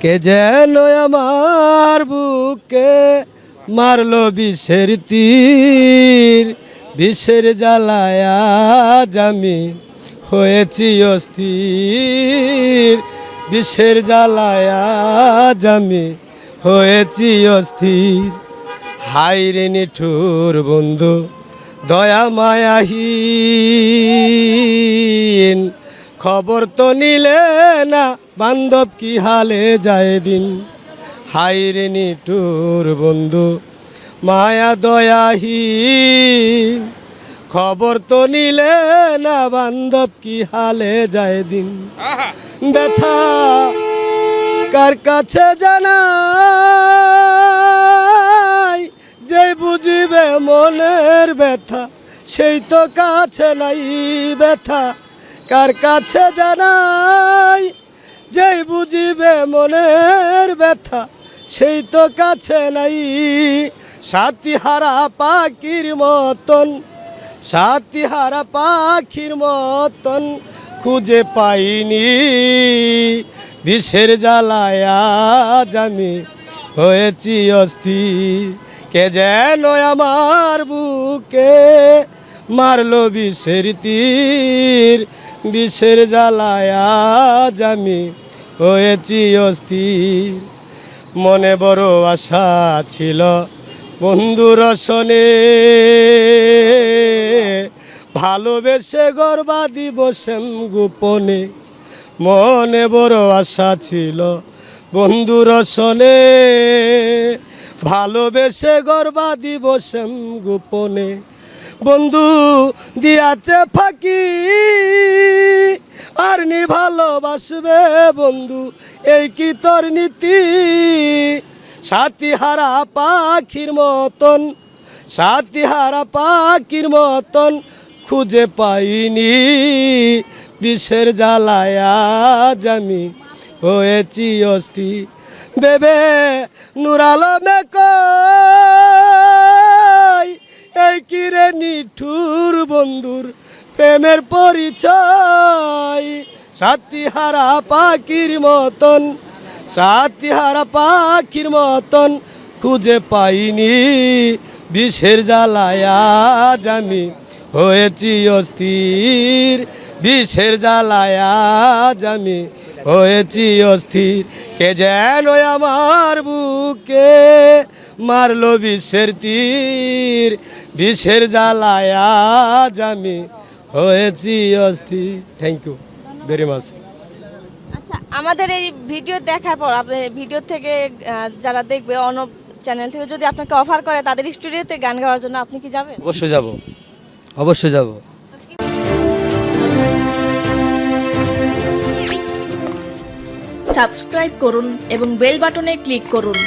কে যেন আমার বুকে মারলো বিষের তীর, বিষের জ্বালায় আজ আমি হয়েছি অস্থির, বিষের জ্বালায় আজ আমি হয়েছি অস্থির। হায়রে নিঠুর বন্ধু দয়া মায়াহীন, খবর তো নিলে না বান্ধব কি হালে যায় দিন। হায়রে নিঠুর বন্ধু মায়া দয়াহীন, খবর তো নিলে না বান্ধব কি হালে যায় দিন। ব্যথা কার কাছে জানাই, যে বুঝিবে মনের ব্যথা সেই তো কাছে নাই। ব্যথা কার কাছে জানাই, যে বুঝিবে মনের ব্যথা সেই তো কাছে নাই। সাথী হারা পাখির মতন, সাথী হারা পাখির মতন খুঁজে পাইনি, বিষের জ্বালায় আজ আমি হয়েছি অস্থির। কে যেন আমার বুকে মারলো বিষের তীর, বিষের জ্বালায় আজ আমি হয়েছি অস্থির। মনে বড় আশা ছিল বন্ধুর সনে, ভালোবেসে গর্বা দিব শ্যাম গোপনে। মনে বড় আশা ছিল বন্ধুর সনে, ভালোবেসে গর্বা দিব শ্যাম গোপনে। বন্ধু দিয়াছে ফাঁকি আর নি ভালোবাসবে বন্ধু, এই কি তোর নীতি। সাথী হারা পাখির মতন, সাথী হারা পাখির মতন খুঁজে পাইনি, বিষের জ্বালায় আজ আমি হয়েছি অস্থির। দেবে নুরালমে কই, এই কিরে নিঠুর বন্ধুর প্রেমের পরিচয়। সাথী হারা পাখির মতন, সাথী হারা পাখির মতন খুঁজে পাইনি, বিষের জ্বালায় আজ আমি হয়েছি অস্থির, বিষের জ্বালায় আজ আমি হয়েছি অস্থির। কে যেন আমার বুকে মারলো বিষের তীর, বিষের জ্বালায় আজ আমি হয়েছি অস্থির। Thank you very much. আচ্ছা, আমাদের এই ভিডিও দেখার পর আপনি ভিডিও থেকে যারা দেখবে অন্য চ্যানেল থেকে যদি আপনাকে অফার করে তাদের স্টুডিওতে গান গাওয়ার জন্য, আপনি কি যাবেন? অবশ্যই যাব, অবশ্যই যাব। সাবস্ক্রাইব করুন এবং বেল বাটনে ক্লিক করুন।